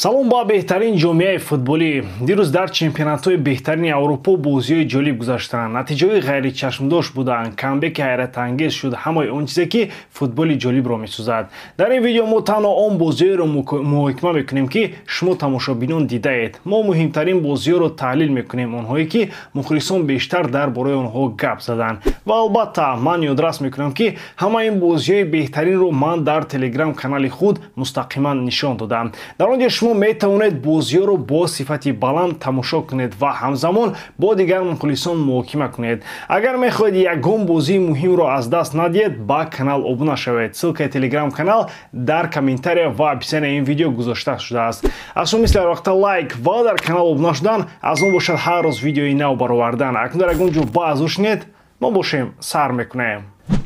салом ба беҳтарин ҷомеаи футболӣ. дирӯз дар чемпионатҳои беҳтарини Аврупо бозиҳои ҷолиб гузаштанд. натиҷаҳои ғайричашмдош буданд. Камбэки ҳайратангез шуд ҳамаи он чизе ки футболи ҷолибро месозад. дар ин видео мо танҳо он бозиҳоеро муҳокима мекунем ки шумо тамошобинон дидаед. мо муҳимтарин бозиҳоро таҳлил мекунем, онҳое ки мухлисон бештар дар бораи онҳо гап заданд. ва албатта ман ёдрас мекунам ки ҳама ин бозиҳои беҳтаринро ман дар телеграм канали худ мустақиман нишон додам. дар он ҷо шумо метавонед бозиҳоро бо сифати баланд тамошо кунед ва ҳамзамон бо дигар мухлисон муҳокима кунед. агар мехоҳед ягон бозии муҳимро аз даст надиҳед, ба канал обуна шавед. ссилкаи телеграм канал дар комментария ва описанияи ин видео гузошта шудааст. аз шумо мисли ҳар вақта лайк ва дар канал обуна шудан аз мо бошад ҳар рӯз видеои нав баровардан. акнун дар ягон ҷо баъз шунед, мо бошем сар мекунем.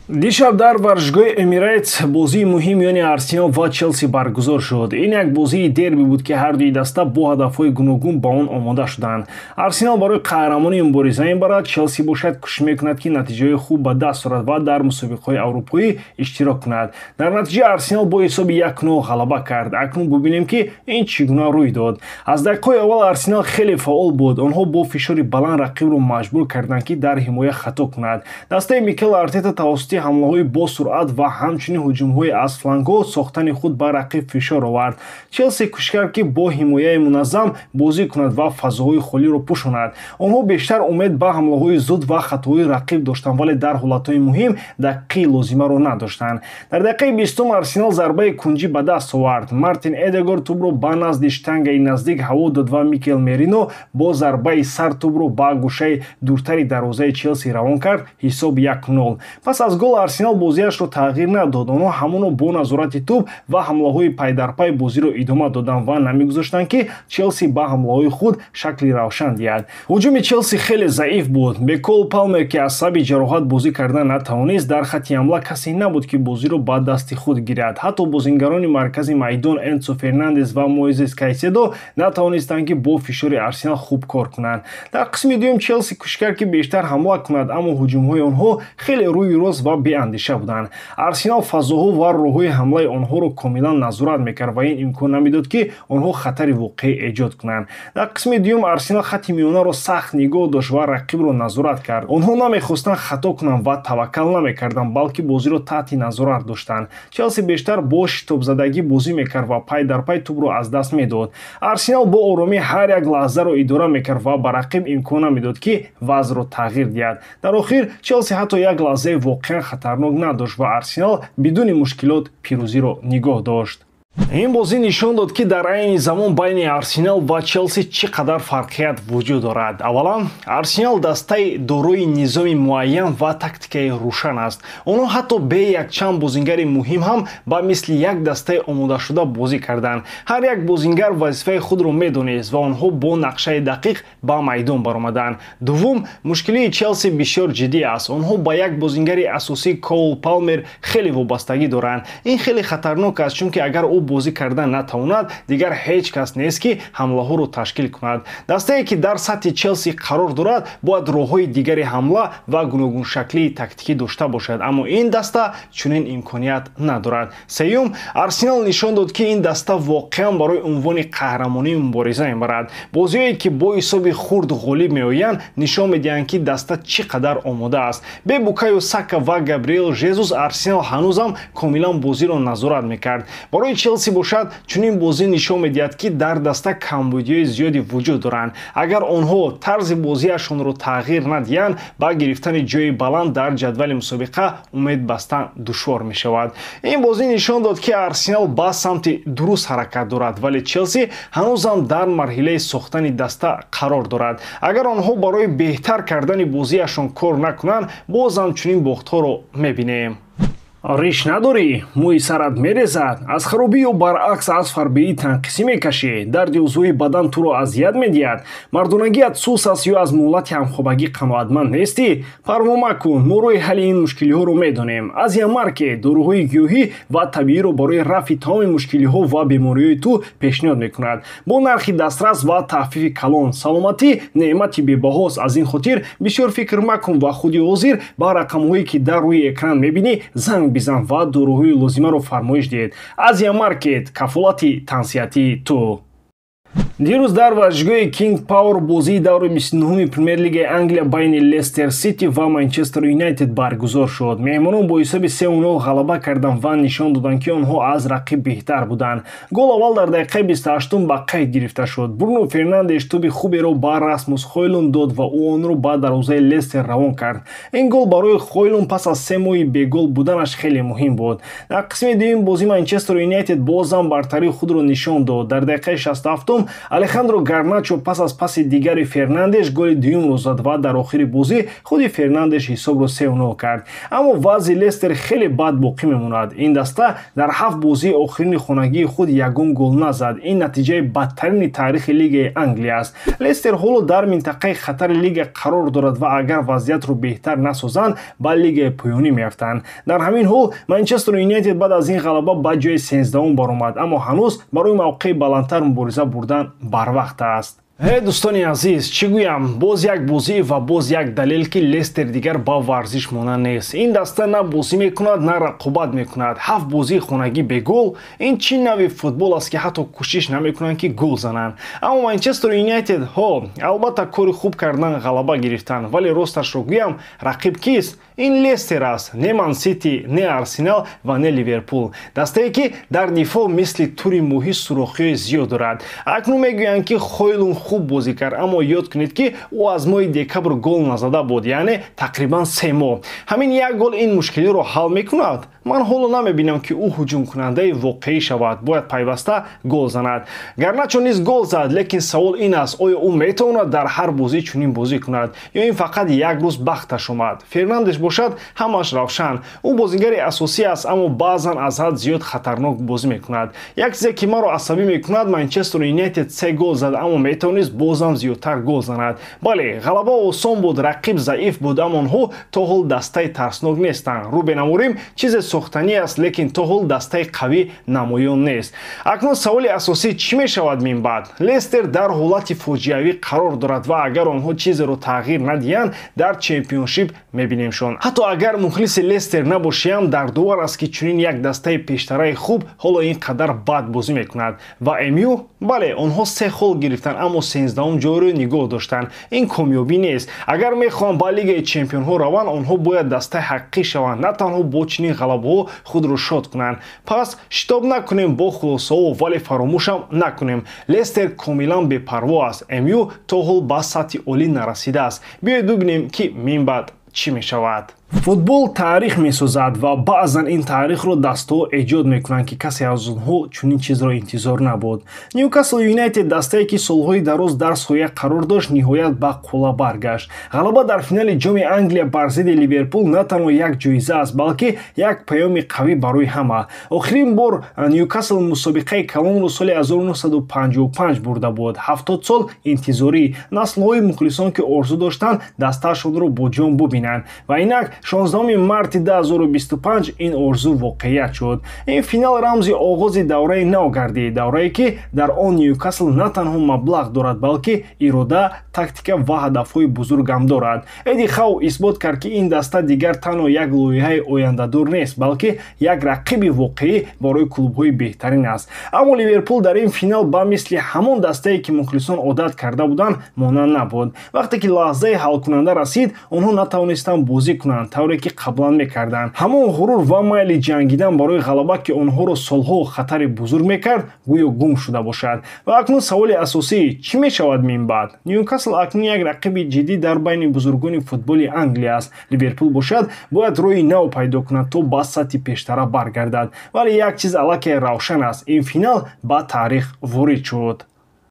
дишаб дар варзишгоҳи Эмирейтс бозии муҳим ёни Арсенал ва Челси баргузор шуд. ин як бозии дерби буд ки ҳардуи даста бо ҳадафҳои гуногун ба он омода шуданд. Арсенал барои қаҳрамонӣ мубориза мебарад, Челси бошад кӯшиш мекунад ки натиҷаҳои хуб ба даст орад ва дар мусобиқаҳои аврупоӣ иштирок кунад. дар натиҷа Арсенал бо ҳисоби 1-0 ғалаба кард. акнун бубинем ки ин чӣ гуна рӯй дод. аз дақиқаҳои аввал Арсенал хеле фаъол буд. онҳо бо фишори баланд рақибро маҷбур карданд ки дар ҳимоя хато кунад. дастаи Микел Артета тавассути ҳамлаҳои бо суръат ва ҳамчунин ҳуҷумҳои аз флангҳо сохтани худ ба рақиб фишор овард. Челси кӯшиш кард ки бо ҳимояи муназзам бозӣ кунад ва фазоҳои холиро пӯшонад. онҳо бештар умед ба ҳамлаҳои зуд ва хатоҳои рақиб доштанд, вале дар ҳолатҳои муҳим дақиқаи лозимаро надоштанд. дар дақиқаи 20 Арсенал зарбаи кунҷӣ ба даст овард. Мартин Эдегор тӯбро ба назди штангаи наздик ҳаво дод ва Микел Мерино бо зарбаи сар тӯбро ба гӯшаи дуртари дарвозаи Челси равон кард. ҳисоб 1-0. пас аз гол Арсенал бозиашро тағйир надод. онҳо ҳамоно бо назорати тӯб ва ҳамлаҳои пайдарпай бозиро идома доданд ва намегузоштанд ки Челси ба ҳамлаҳои худ шакли равшан диҳад. ҳуҷуми Челси хеле заиф буд. Бекол Палмер ки аз сабаби ҷароҳат бозӣ кардан натавонист, дар хатти ҳамла касе набуд ки бозиро ба дасти худ гирад. ҳатто бозингарони маркази майдон Энсо Фернандес ва Моизес Кайседо натавонистанд ки бо фишори Арсенал хуб кор кунанд. дар қисми дуюм Челси кӯшиш кард ки бештар ҳамла кунад, аммо ҳуҷумҳои онҳо хеле рӯи рост ва беандиша буданд. Арсенал фазоҳо ва роҳҳои ҳамлаи онҳоро комилан назорат мекард ва ин имкон намедод ки онҳо хатари воқеӣ эҷод кунанд. дар қисми дуюм Арсенал хатти миёнаро сахт нигоҳ дошт ва рақибро назорат кард. онҳо намехостанд хато кунанд ва таваккал намекарданд, балки бозиро таҳти назорат доштанд. Челси бештар бо шитобзадагӣ бозӣ мекард ва пай дар пай тӯбро аз даст медод. Арсенал бо оромӣ ҳар як лаҳзаро идора мекард ва ба рақиб имкон намедод ки вазъро тағйир диҳад. дар охир Челси ҳатто як лаҳзаи воқеан хатарнок надошт ва Арсенал бидуни мушкилот пирӯзиро нигоҳ дошт. ин бозӣ нишон дод ки дар айни замон байни Арсенал ва Челси чӣ қадар фарқият вуҷуд дорад. аввалан, Арсенал дастаи дорои низоми муайян ва тактикаи рӯшан аст. онҳо ҳатто бе якчанд бозингари муҳим ҳам ба мисли як дастаи омодашуда бозӣ карданд. ҳар як бозингар вазифаи худро медонист ва онҳо бо нақшаи дақиқ ба майдон баромаданд. дуввум, мушкилии Челси бисёр ҷиддӣ аст. онҳо ба як бозингари асосӣ Коул Палмер хеле вобастагӣ доранд. ин хеле хатарнок аст, чунки агар ӯ бозӣ кардан натавонад, дигар ҳеҷ кас нест ки ҳамлаҳоро ташкил кунад. дастае ки дар сатҳи Челси қарор дорад, бояд роҳҳои дигари ҳамла ва гуногуншаклии тактикӣ дошта бошад, аммо ин даста чунин имконият надорад. сеюм, Арсенал нишон дод ки ин даста воқеан барои унвони қаҳрамонӣ мубориза мебарад. бозиҳое ки бо ҳисоби хурд ғолиб меоянд нишон медиҳанд ки даста чӣ қадар омода аст. бе Букайо Сака ва Габриэл Жезус Арсенал ҳанӯзам комилан бозиро назорат мекард. барои Челси бошад, чунин бозӣ нишон медиҳад ки дар даста камбудиҳои зиёде вуҷуд доранд. агар онҳо тарзи бозиашонро тағйир надиҳанд, ба гирифтани ҷои баланд дар ҷадвали мусобиқа умед бастан душвор мешавад. ин бозӣ нишон дод ки Арсенал ба самти дуруст ҳаракат дорад, вале Челси ҳанӯзам дар марҳилаи сохтани даста қарор дорад. агар онҳо барои беҳтар кардани бозиашон кор накунанд, бозам чунин бохтҳоро мебинем. риш надорӣ, мӯи сарат мерезад, аз харобӣ ё баръакс аз фарбеӣ танқисӣ мекашӣ, дарди узвҳои бадан туро азият медиҳад, мардонагият сус аст ё аз муҳлати ҳамхобагӣ қаноатманд нестӣ? парво макун, мо роҳи ҳалли ин мушкилиҳоро медонем. аз Ямарке доруҳои гиёҳӣ ва табииро барои рафъи тамоми мушкилиҳо ва бемориҳои ту пешниҳод мекунад, бо нархи дастрас ва таҳфифи калон. саломатӣ неъмати бебаҳост, аз ин хотир бисёр фикр макун ва худи ҳозир ба рақамҳое ки дар рӯи экран мебинӣ занг бизан ва доруҳои лозимаро фармоиш диҳед. аз Ямаркет, кафолати тансиятии ту. дирӯз дар варзишгоҳи King Power бозии даври 29-уми Премер-лигаи Англия байни Лестер Сити ва Манчестер Юнайтед баргузор шуд. Меҳмонон бо ҳисоби 3-0 ғалаба кардан ва нишон доданд, ки онҳо аз рақиб беҳтар буданд. Гол аввал дар дақиқаи 28 ба қайд гирифта шуд. Бруно Фернандеш туби хуберо ба Расмус Хойлунд дод ва ӯ онро ба дарвозаи Лестер равон кард. Ин гол барои Хойлунд пас аз 3 моҳи бегол буданаш хеле муҳим буд. Дар қисми дуюми бозӣ Манчестер Юнайтед бозам бартарии худро нишон дод. Дар дақиқаи 67 Алехандро Гарначо пас аз паси дигари Фернандеш голи дуюмро зад ва дар охири бозӣ худи Фернандеш ҳисобро 3-0 кард. Аммо вазъи Лестер хеле бад боқӣ мемонад. Ин даста дар 7 бозии охирини хонагии худ ягон гол назад. Ин натиҷаи бадтарини таърихи Лигаи Англия аст. Лестер ҳоло дар минтақаи хатари лига қарор дорад ва агар вазъиятро беҳтар насозанд, ба лигаи поёнӣ меафтанд. Дар ҳамин ҳол Манчестер Юнайтед баъд аз ин ғалаба ба ҷои 13-ум баромад, аммо ҳанӯз барои мавқеи баландтар мубориза бурдан барвақт аст. Дӯстони азиз, чӣ гӯям, боз як бозӣ ва боз як далел, ки Лестер дигар ба варзиш монанд нест. Ин даста на бозӣ мекунад, на рақобат мекунад. 7 бозии хонагӣ бегол. Ин чӣ нави футбол аст, ки ҳатто кӯшиш намекунанд, ки гол зананд. Аммо Манчестер Юнайтед албатта кори хуб кардан ғалаба гирифтанд, вале росташро гӯям, рақиб кист? Ин Лестер аст, не Ман Сити, не Арсенал ва не Ливерпул. Дастае, ки дар дифоъ мисли тури моҳӣ сурохиҳои зиёд дорад. Акнун мегӯянд, ки Хойлунд хуб бозӣ кард, аммо ёд кунед, ки ӯ аз моҳи декабр гол назада буд, яъне тақрибан 3 моҳ. Ҳамин як гол ин мушкилиро ҳал мекунад? Ман ҳоло намебинам, ки ӯ ҳуҷумкунандаи воқеӣ шавад. Бояд пайваста гол занад. Гарначо низ гол зад, лекин савол ин аст, оё ӯ метавонад дар ҳар бозӣ чунин бозӣ кунад, ё ин фақат як рӯз бахташ омад? Фернандеш бошад, ҳамаш равшан. Ӯ бозигари асосӣ аст, аммо баъзан аз ҳад зиёд хатарнок бозӣ мекунад. Як чизе, ки маро асабӣ мекунад, Манчестер Юнайтед 3 гол зад, аммо метавонист бозам зиёдтар гол занад. Бале, ғалаба осон буд, рақиб заиф буд, аммо онҳо то ҳол дастаи тарснок нестанд. Рӯ бенаморим чизе сохтанӣ аст, лекин то ҳол дастаи қавӣ намоён нест. Акнун саволи асосӣ чӣ мешавад мин баъд? Лестер дар ҳолати фоҷиавӣ қарор дорад ва агар онҳо чизеро тағйир надиҳанд, дар чемпионшип мебинемшон. Ҳатто агар мухлиси Лестер набошиам, дар довар аст, ки чунин як дастаи пештараи хуб ҳоло ин қадар бад бозӣ мекунад. Ва МЮ? Бале, онҳо 3 хол гирифтанд, аммо 13-ум ҷойро нигоҳ доштанд. Ин комёбӣ нест. Агар мехоҳанд ба Лигаи Чемпионҳо раванд, онҳо бояд дастаи ҳақиқӣ шаванд, на танҳо бо чунин ғалабаҳо худро шод кунанд. Пас шитоб накунем бо хулосаҳо, вале фаромӯшам накунем. Лестер комилан бепарво аст. МЮ то ҳол ба сатҳи олӣ нарасидааст. биёед бибинем, ки мин баъд чӣ мешавад. Футбол таърих месозад ва баъзан ин таърихро дастҳо эҷод мекунанд, ки касе аз онҳо чунин чизро интизор набуд. Ньюкасл Юнайтед дастае, ки солҳои дароз дар соя қарор дошт, ниҳоят ба қула баргашт. Ғалаба дар финали ҷоми Англия бар зидди Ливерпул на танҳо як ҷоиза аст, балки як паёми қавӣ барои ҳама. Охирин бор Ньюкасл мусобиқаи калонро соли 1955 бурда буд. 70 сол интизорӣ. Наслҳои мухлисон, ки орзу доштанд дастаашонро бо ҷон бубинанд. Ва инак 16 марти 2025 ин орзу воқеият шуд. Ин финал рамзи оғози давраи нав гардид, даврае, ки дар он Ньюкасл на танҳо маблағ дорад, балки ирода, тактика ва ҳадафҳои бузургам дорад. Эди Хау исбот кард, ки ин даста дигар танҳо як лоиҳаи ояндадор нест, балки як рақиби воқеӣ барои клубҳои беҳтарин аст. Аммо Ливерпул дар ин финал ба мисли ҳамон дастае, ки мухлисон одат карда буданд, монанд набуд. Вақте ки лаҳзаи ҳалкунанда расид, онҳо натавонистанд бозӣ кунанд, тавре ки қаблан мекарданд. Ҳамон ғурур ва майли ҷангидан барои ғалаба, ки онҳоро солҳо хатари бузург мекард, гӯё гум шуда бошад. Ва акнун саволи асосӣ чӣ мешавад мин баъд? Ньюкасл акнун як рақиби ҷиддӣ дар байни бузургони футболи Англия аст. Ливерпул бошад, бояд роҳи нав пайдо кунад, то ба сатҳи пештара баргардад. Вале як чиз аллакай равшан аст. Ин финал ба таърих ворид шуд.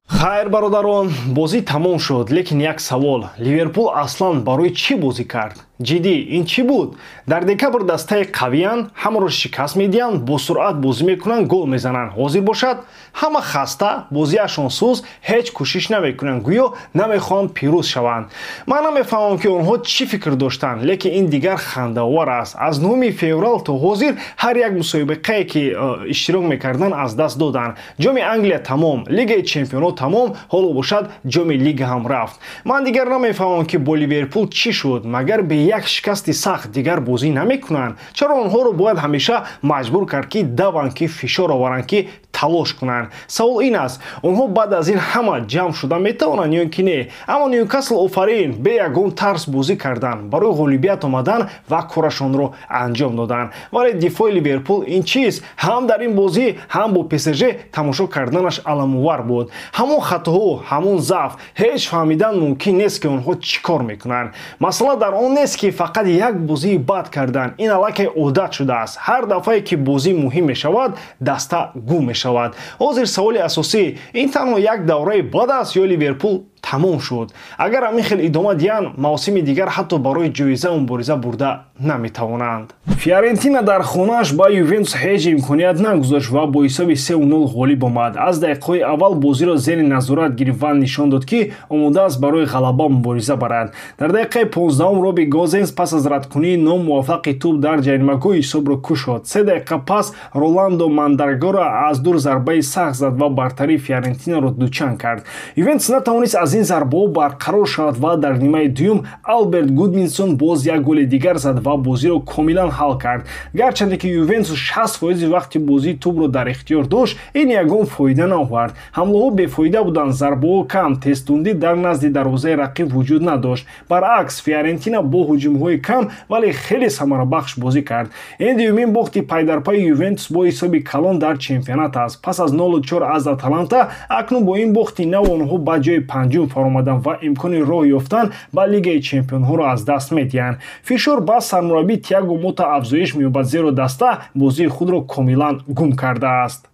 Хайр бародарон, бозӣ тамом шуд, лекин як савол. Ливерпул аслан барои чӣ бозӣ кард? ҷиддӣ ин чӣ буд? Дар декабр дастаи қавиянд, ҳамаро шикаст медиҳанд, бо суръат бозӣ мекунанд, гол мезананд. Ҳозир бошад, ҳама хаста, бозиашон суз, ҳеҷ кӯшиш намекунанд, гӯё намехоҳанд пирӯз шаванд. Ман намефаҳмам, ки онҳо чӣ фикр доштанд, лекин ин дигар хандаовар аст. Аз 9 феврал то ҳозир ҳар як мусобиқае, ки иштирок мекарданд, аз даст доданд. ҷоми Англия тамом, Лигаи Чемпионҳо тамом, ҳоло бошад ҷоми Лига ҳам рафт. Ман дигар намефаҳмам, ки бо Ливерпул чӣ шуд, магар бе як шикасти сахт дигар бозӣ намекунанд? Чаро онҳоро бояд ҳамеша маҷбур кард ки даванд, ки фишор оваранд, ки талош кунанд? Савол ин аст: онҳо баъд аз ин ҳама ҷамъ шуда метавонанд ё ки не? Аммо Ньюкасл офарин бе ягон тарс бозӣ карданд, барои ғолибият омадан ва корашонро анҷом доданд. Вале дифои Ливерпул ин чист? Ҳам дар ин бозӣ, ҳам бо ПСЖ тамошо карданаш аламовар буд. ҳамон хатоҳо, ҳамон заъф, ҳеҷ фаҳмидан мумкин нест ки онҳо чӣ кор мекунанд. Масъала дар он нест ки фақат як бозии бад карданд. Ин аллакай одат шудааст. Ҳар дафъае ки бозӣ муҳим мешавад, даста гум мешавад. ҳозир саволи асосӣ: ин танҳо як давраи бад аст ё Ливерпул тамом шуд? Агар ҳамин хел идома диҳанд, мавсими дигар ҳатто барои ҷоиза мубориза бурда наметавонанд. Фиорентина дар хонааш ба Ювентус ҳеҷ имконият нагузошт ва бо ҳисоби 3-0 ғолиб омад. Аз дақиқаҳои аввал бозиро зери назорат гирифт ва нишон дод, ки омода аст барои ғалаба мубориза барад. Дар дақиқаи 15 Роби Гозенс пас аз радкунии номуваффақи тӯб дар ҷаримагоҳ ҳисобро кушод. 3 дақиқа пас Роландо Мандаргора аз дур зарбаи сахт зад ва бартарии Фиорентинаро дучан кард. Ювентус натавонист аз ин зарбаҳо барқарор шавад ва дар нимаи дуюм Алберт Гудминсон боз як голи дигар зад ва бозиро комилан ҳал кард. Гарчанде ки Ювентус 60% вақти бозии тӯбро дар ихтиёр дошт, ин ягон фоида наовард. ҳамлаҳо бефоида буданд, зарбаҳо кам, тезтундӣ дар назди дарвозаи рақиб вуҷуд надошт. Баръакс, Фиорентина бо ҳуҷумҳои кам, вале хеле самарабахш бозӣ кард. Ин дуюмин бохти пайдарпайи Ювентус бо ҳисоби калон дар чемпионат аст. Пас аз 0-4 аз Аталанта, акнун бо ин бохти нав онҳо ба ҷои панҷум фаромаданд ва имкони роҳ ёфтан ба Лигаи чемпионҳоро аз даст медиҳанд. Фишор ба сармураббӣ Тиаго Мота афзоиш меёбад, зеро даста бозии худро комилан гум кардааст.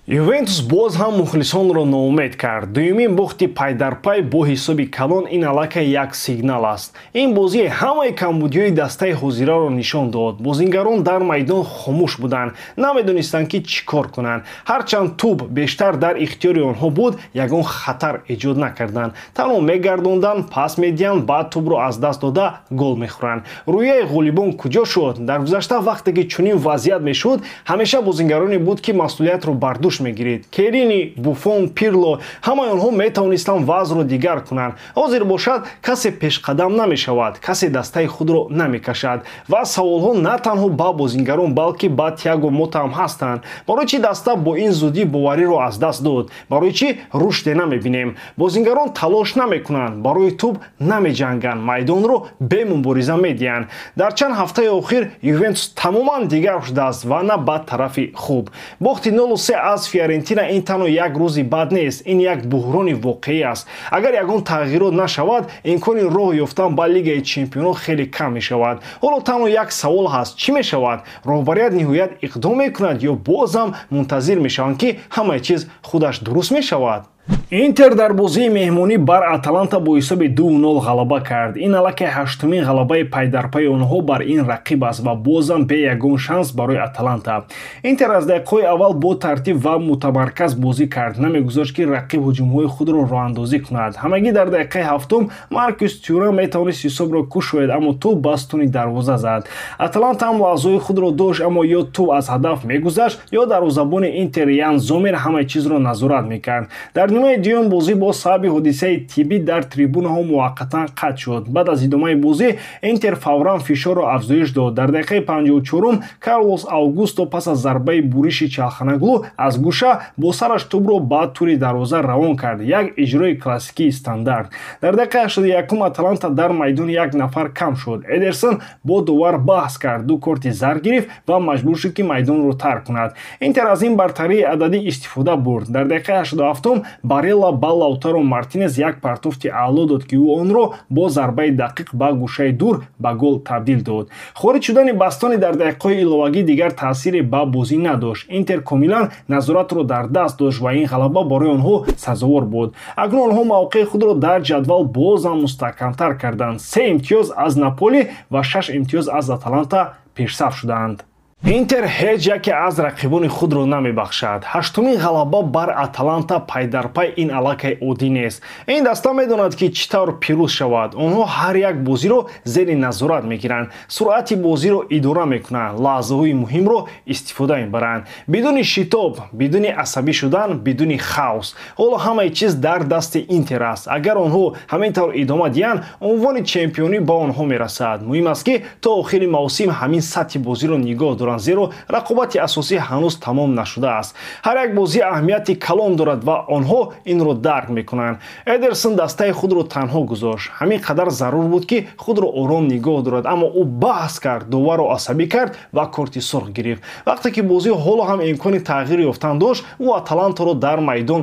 Ювентус боз ҳам мухлисонро ноумед кард. Дуюмин бохти пайдарпай бо ҳисоби калон ин аллакай як сигнал аст. Ин бозӣ ҳамаи камбудиҳои дастаи ҳозираро нишон дод. Бозингарон дар майдон хомӯш буданд, намедонистанд ки чӣ кор кунанд. Ҳарчанд тӯб бештар дар ихтиёри онҳо буд, ягон хатар эҷод накарданд. Танҳо мегардонданд, пас медиҳанд, баъд тӯбро аз даст дода гол мехӯранд. рӯяи ғолибон куҷо шуд? Дар гузашта вақте ки чунин вазъият мешуд, ҳамеша бозингароне буд ки масъулиятро бар дӯш мегирид. Керини, Буфон, Пирло, ҳамаи онҳо метавонистанд вазъро дигар кунанд. ҳозир бошад, касе пешқадам намешавад, касе дастаи худро намекашад ва саволҳо на танҳо ба бозингарон, балки ба Тиаго Мота ҳам ҳастанд. Барои чӣ даста бо ин зудӣ бовариро аз даст дод? Барои чӣ рушде намебинем? Бозингарон талош намекунанд, барои тӯб намеҷанганд, майдонро бе мубориза медиҳанд. Дар чанд ҳафтаи охир Ювентус тамоман дигар шудааст ва на ба тарафи хуб. Бохти 0-3 аз Фиорентина ин танҳо як рӯзи бад нест, ин як буҳрони воқеӣ аст. Агар ягон тағйирот нашавад, имкони роҳ ёфтан ба Лигаи чемпионҳо хеле кам мешавад. ҳоло танҳо як савол ҳаст: чӣ мешавад? Роҳбарият ниҳоят иқдом мекунад ё бозам мунтазир мешаванд ки ҳамаи чиз худаш дуруст мешавад? Интер дар бозии меҳмонӣ бар Аталанта бо ҳисоби 2-0 ғалаба кард. Ин аллакай ҳаштумин ғалабаи пайдарпайи онҳо бар ин рақиб аст ва бозам бе ягон шанс барои Аталанта. Интер аз дақиқаҳои аввал бо тартиб ва мутамарказ бозӣ кард, намегузошт ки рақиб ҳуҷумҳои худро роҳандозӣ кунад. Ҳамагӣ дар дақиқаи ҳафтум Маркус Тюрам метавонист ҳисобро кушоед, аммо тӯб ба устуни дарвоза зад. Аталанта ҳам лаҳзаҳои худро дошт, аммо ё тӯб аз ҳадаф мегузашт, ё дарвозабони Интер Ян Зомер ҳамаи чизро назорат мекард. Дар нимаи дуюм бозӣ бо сабаби ҳодисаи тиббӣ дар трибунаҳо муваққатан қатъ шуд. Баъд аз идомаи бозӣ Интер фавран фишорро афзоиш дод. Дар дақиқаи 54 Карлос Аугусто пас аз зарбаи буриши Чалханаглу аз гӯша бо сараш тӯбро ба тури дарвоза равон кард. Як иҷрои классикии стандарт. Дар дақиқаи 81 Аталанта дар майдон як нафар кам шуд. Эдерсон бо довар баҳс кард, ду корти зар гирифт ва маҷбур шуд ки майдонро тарк кунад. Интер аз ин бартарии ададӣ истифода бурд. Дар дақиқаи 87 Барелла ба Лаутаро Мартинес як партофти аъло дод ки ӯ онро бо зарбаи дақиқ ба гӯшаи дур ба гол табдил дод. хориҷ шудани Бастони дар дақиқаҳои иловагӣ дигар таъсире ба бозӣ надошт. Интер комилан назоратро дар даст дошт ва ин ғалаба барои онҳо сазовор буд. Акнун онҳо мавқеи худро дар ҷадвал бозам мустаҳкамтар карданд. 3 имтиёз аз Наполи ва 6 имтиёз аз Аталанта пешсаф шуданд. Интер ҳеҷ яке аз рақибони худро намебахшад. Ҳаштумин ғалаба бар Аталанта пай дар пай ин аллакай оддӣ нест. Ин даста медонад ки чӣ тавр пирӯз шавад. Онҳо ҳар як бозиро зери назорат мегиранд, суръати бозиро идора мекунанд, лаҳзаҳои муҳимро истифода мебаранд. Бидуни шитоб, бидуни асабӣ шудан, бидуни хаос. Ҳоло ҳамаи чиз дар дасти Интер аст. Агар онҳо ҳамин тавр идома диҳанд, унвони чемпионӣ ба онҳо мерасад. Муҳим аст ки то охири мавсим ҳамин сатҳи бозиро нигоҳ доранд, зеро рақобати асосӣ ҳанӯз тамом нашудааст. Ҳар як бозӣ аҳамияти калон дорад ва онҳо инро дарк мекунанд. Эдерсон дастаи худро танҳо гузошт. Ҳамин қадар зарур буд ки худро ором нигоҳ дорад, аммо ӯ баҳс кард, доварро асабӣ кард ва корти сурх гирифт. Вақте ки бозӣ ҳоло ҳам имкони тағйир ёфтан дошт, ӯ Аталантаро дар майдон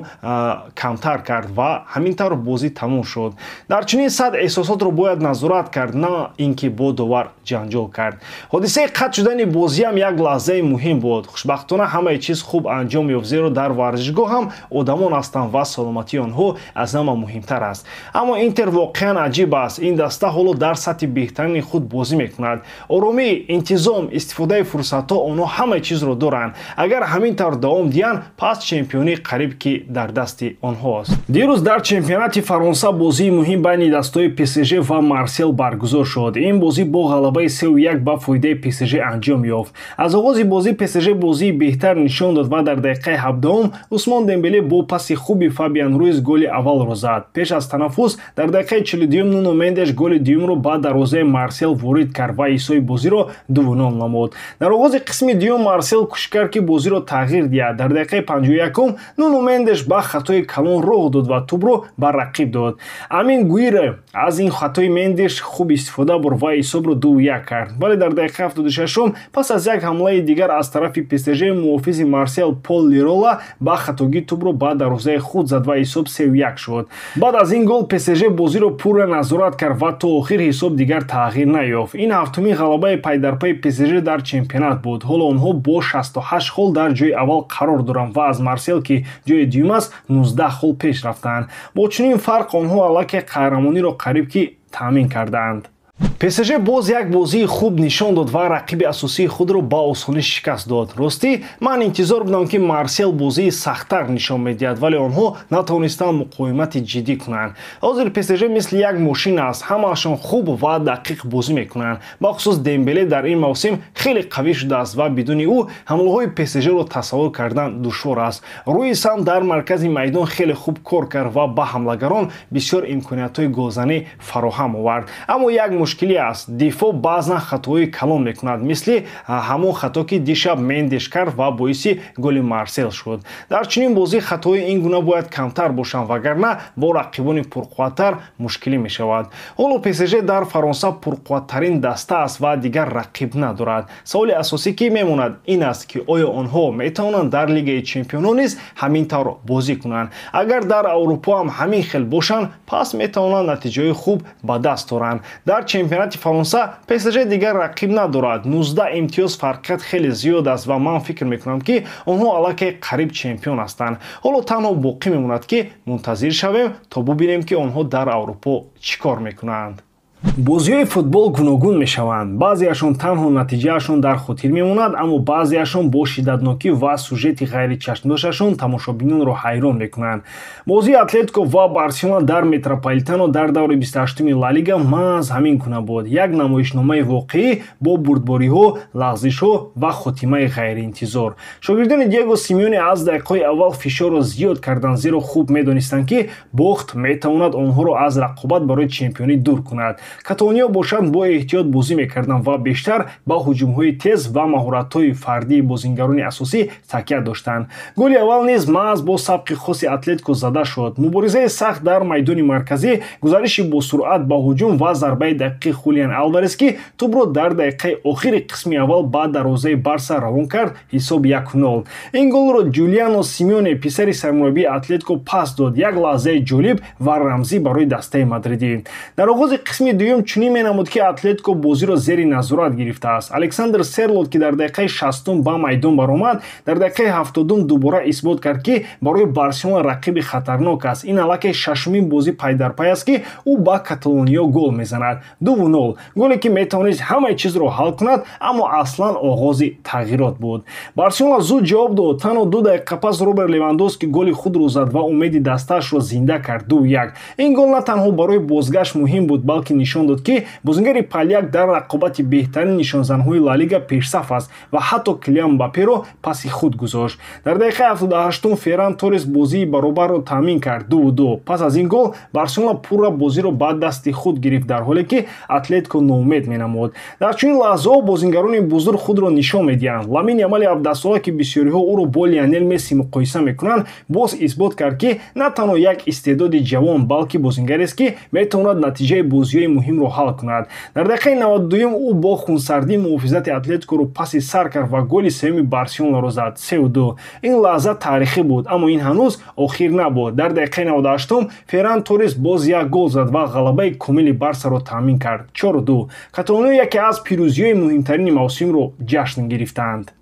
камтар кард ва ҳамин тавр бозӣ тамом шуд. Дар чунин сатҳ эҳсосотро бояд назорат кард, на ин ки бо довар ҷанҷол кард. Ҳодисаи қатъ шудани бозиам як лаҳзаи муҳим буд. Хушбахтона ҳамаи чиз хуб анҷом ёфт, зеро дар варзишгоҳ ҳам одамон ҳастанд ва саломатии онҳо аз ҳама муҳимтар аст. Аммо Интер воқеан аҷиб аст. Ин даста ҳоло дар сатҳи беҳтарини худ бозӣ мекунад. Оромӣ, интизом, истифодаи фурсатҳо, онҳо ҳамаи чизро доранд. Агар ҳамин тавр давом диҳанд, пас чемпионӣ қариб ки дар дасти онҳост. Дирӯз дар чемпионати Фаронса бозии муҳим байни дастаҳои ПСЖ ва Марсел баргузор шуд. Ин бозӣ бо ғалабаи 3-1 ба фоидаи ПСЖ анҷом ёфт. Аз оғози бозӣ ПСЖ бозии беҳтар нишон дод ва дар дақиқаи 7 Усмон Дембеле бо паси хуби Фабиан Руиз голи аввалро зад. Пеш аз танаффус дар дақиқаи 42 Нуно Мендеш голи дуюмро ба дарвозаи Марсел ворид кард ва исои бозиро 2-0 намуд. Дар оғози қисми дуюм Марсел кӯшиш кард ки бозиро тағйир диҳад. Дар дақиқаи 51 Нуно Мендеш ба хатои калон роҳ дод ва тӯбро ба рақиб дод. Амин Гуире аз ин хатои Мендеш хуб истифода бурд ва ҳисобро 2-1 кард. Вале дар дақиқаи 76 пас аз як ҳамлаи дигар аз тарафи ПСЖ муҳофизи Марсел Пол Лирола ба хатогӣ тӯбро ба дарвозаи худ зад ва ҳисоб 3-1 шуд. Баъд аз ин гол ПСЖ бозиро пурра назорат кард ва то охир ҳисоб дигар тағйир наёфт. Ин ҳафтумин ғалабаи пайдарпайи ПСЖ дар чемпионат буд. ҳоло онҳо бо 68 хол дар ҷои аввал қарор доранд ва аз Марсел ки ҷои дуюм аст 19 хол пеш рафтанд. Бо чунин фарқ онҳо аллакай қаҳрамониро қариб ки таъмин карданд. ПСЖ боз як бозии хуб нишон дод ва рақиби асосии худро ба осонӣ шикаст дод. Ростӣ ман интизор будам ки Марсел бозии сахттар нишон медиҳад, вале онҳо натавонистанд муқоимати ҷиддӣ кунанд. ҳозир ПСЖ мисли як мошин аст, ҳамаашон хуб ва дақиқ бозӣ мекунанд. бахусус Дембеле дар ин мавсим хеле қавӣ шудааст ва бидуни ӯ ҳамлаҳои ПСЖро тасаввур кардан душвор аст. Руис ҳам дар маркази майдон хеле хуб кор кард ва ба ҳамлагарон бисёр имкониятҳои голзанӣ фароҳам овард. Аммо як мушкилӣ аст. Дифоъ баъзан хатоҳои калон мекунад, мисли ҳамон хато ки дишаб Мендеш кард ва боиси голи Марсел шуд. Дар чунин бозӣ хатоҳои ин гуна бояд камтар бошанд, вагарна бо рақибони пурқувваттар мушкилӣ мешавад. ҳоло ПСЖ дар Фаронса пурқувваттарин даста аст ва дигар рақиб надорад. саволи асосӣ ки мемонад ин аст ки оё онҳо метавонанд дар Лигаи Чемпионон низ ҳамин тавр бозӣ кунанд. Агар дар Аврупо ҳам ҳамин хел бошанд, пас метавонанд натиҷаҳои хуб ба даст оранд. Дар чемпионати Фаронса ПСЖ дигар рақиб надорад. 19 имтиёз фарқият хеле зиёд аст ва ман фикр мекунам ки онҳо аллакай қариб чемпион ҳастанд. ҳоло танҳо боқӣ мемонад ки мунтазир шавем то бубинем ки онҳо дар Аврупо чӣ кор мекунанд. бозиҳои футбол гуногун мешаванд. баъзеашон танҳо натиҷаашон дар хотир мемонад, аммо баъзеашон бо шиддатнокӣ ва сюжети ғайричашмдошашон тамошобинонро ҳайрон мекунанд. бозии Атлетико ва Барселона дар Метрополитано дар даври 28-уми Ла Лига маҳз ҳамин гуна буд. Як намоишномаи воқеӣ бо бурдбориҳо, лағзишҳо ва хотимаи ғайриинтизор. шогирдони Диего Симеоне аз дақиқаҳои аввал фишорро зиёд карданд, зеро хуб медонистанд ки бохт метавонад онҳоро аз рақобат барои чемпионӣ дур кунад. Каталония бошанд бо эҳтиёт бозӣ мекарданд ва бештар ба ҳуҷумҳои тез ва маҳоратҳои фардии бозингарони асосӣ такя доштанд. голи аввал низ маҳз бо сабқи хоси Атлетико зада шуд. муборизаи сахт дар майдони марказӣ, гузариши босуръат ба ҳуҷум ва зарбаи дақиқи Хулиан Алварес ки тӯбро дар дақиқаи охири қисми аввал ба дарвозаи Барса равон кард, ҳисоб 1-0. ин голро Ҷулиано Симеоне, писари сармураббии Атлетико пас дод. Як лаҳзаи ҷолиб ва рамзӣ барои дастаи мадридӣ. дар оғози қисми 92 чунин менамуд ки Атлетико бозиро зери назорат гирифтааст. Александр Серлот ки дар дақиқаи 60 ба майдон баромад, дар дақиқаи 70 дубора исбот кард ки барои Барселона рақиби хатарнок аст. Ин аллакай шашумин бозӣ пайдарпай аст ки ӯ ба Каталониё гол мезанад. 2-0 голе ки метавонист ҳамаи чизро ҳал кунад, аммо аслан оғози тағйирот буд. Барселона зуд ҷавоб дод. Танҳо 2 дақиқа пас Роберт Левандовски голи худро зад ва умеди дастаашро зинда кард. 2-1. Ин гол на танҳо барои бозгашт муҳим буд, балки нишон дод ки бозингари Палyak дар рақобати беҳтарин нишонзанҳои Ла Лига пешсаф аст ва ҳатто Килиан Мбапперо паси худ гузошт. Дар дақиқаи 78 Ферран Торрес бозии баробарро таъмин кард. 2-2. Пас аз ин гол Барселона пурра бозиро ба дасти худ гирифт, дар ҳоле ки Атлетико ноумед менамуд. Дар чунин лаҳзаҳо бозингарони бузург худро нишон медиҳанд. Ламин Ямали 17-сола ки бисёриҳо ӯро бо Лионел Месси муқоиса мекунанд, боз исбот кард ки на танҳо як истеъдоди ҷавон, балки бозингарест ки метавонад натиҷаи бозиҳои муҳимро ҳал кунад. Дар дақиқаи 92 ӯ бо хунсардӣ муҳофизати Атлетикоро паси сар кард ва голи севими Барселонаро зад. 3-2. Ин лаҳза таърихӣ буд, аммо ин ҳанӯз охир набуд. Дар дақиқаи 98 Ферран Торрес боз як гол зад ва ғалабаи комили Барсаро таъмин кард. 4-2. Каталониё яке аз пирӯзиҳои муҳимтарини мавсимро ҷашн гирифтанд.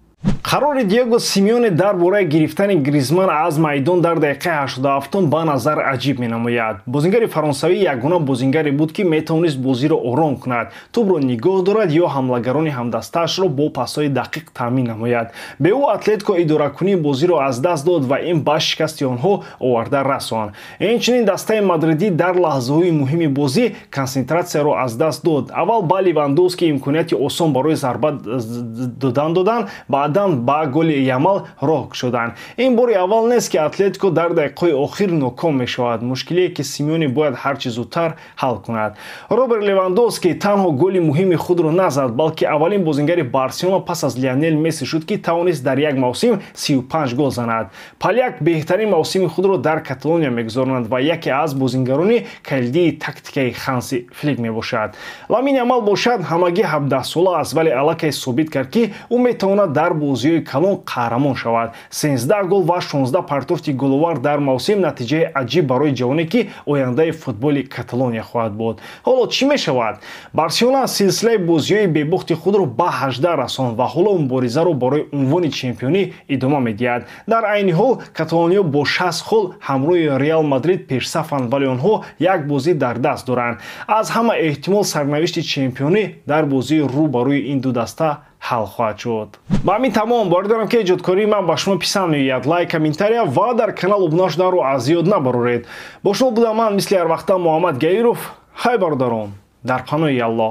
Қарори Диего Симеоне дар бораи гирифтани Гризман аз майдон дар дақиқаи 87 ба назар аҷиб менамояд. Бозингари фаронсавӣ ягона бозингаре буд ки метавонист бозиро ором кунад, тӯбро нигоҳ дорад ё ҳамлагарони ҳамдастаашро бо пасҳои дақиқ таъмин намояд. Бе ӯ Атлетико идоракунии бозиро аз даст дод ва ин ба шикасти онҳо оварда расонд. Инчунин дастаи мадридӣ дар лаҳзаҳои муҳими бозӣ консентратсияро аз даст дод. Аввал ба Левандовски имконияти осон барои зарба додан, баъдан ба голи Ямал роҳ кушоданд. Ин бори аввал нест ки Атлетико дар дақиқаҳои охир ноком мешавад, мушкилие ки Симеоне бояд ҳарчи зудтар ҳал кунад. Роберт Левандовски танҳо голи муҳими худро назад, балки аввалин бозингари Барселона пас аз Лионел Месси шуд ки тавонист дар як мавсим 35 гол занад. Палyak беҳтарин мавсими худро дар Каталония мегузаронад ва яке аз бозингарони калидии тактикаи Ханси Флик мебошад. Ламин Ямал бошад, ҳамагӣ 17 сола аст, вале аллакай собит кард ки ӯ метавонад дар бозиҳои калон қаҳрамон шавад. 13 гол ва 16 партофти головар дар мавсим натиҷаи аҷиб барои ҷавоне ки ояндаи футболи Каталония хоҳад буд. Ҳоло чӣ мешавад? Барселона силсилаи бозиҳои бебухти худро ба 18 расонд ва ҳоло муборизаро барои унвони чемпионӣ идома медиҳад. Дар айни ҳол Каталониё бо 60 хол ҳамроҳи Реал Мадрид пешсафанд, вале онҳо як бозӣ дар даст доранд. Аз ҳама эҳтимол сарнавишти чемпионӣ дар бозии рӯ ба рӯи ин ду даста ҳал хоҳад шуд. Ба ҳамин тамом боридарам ки эҷодкории ман ба шумо писанд меояд. Лайк, комментария ва дар канал обуна шуданро аз ёд набароред. Бо шумо будам ман мисли ҳар вақта Муҳаммад Гаиров. Хай бародарон, дар паноҳи Аллоҳ.